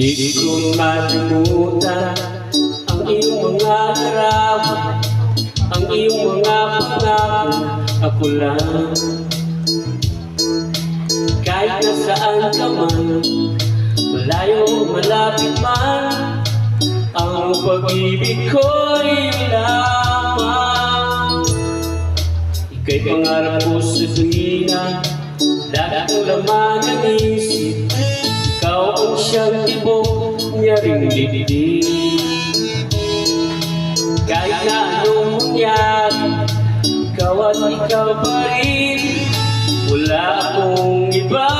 Di ko malimutan ang iyong mga larawan, ang iyong mga pangako, ako lang. Kahit nasaan ka man, malayo malapit man, ang pag-ibig ko'y lamang. Ika'y pangarap ko sa tuwina, lagi kong laman ang isip. Ikaw ang siyang tibok niya ring dibdib. Kahit na anong mangyari, ikaw at ikaw pa rin. Wala akong iba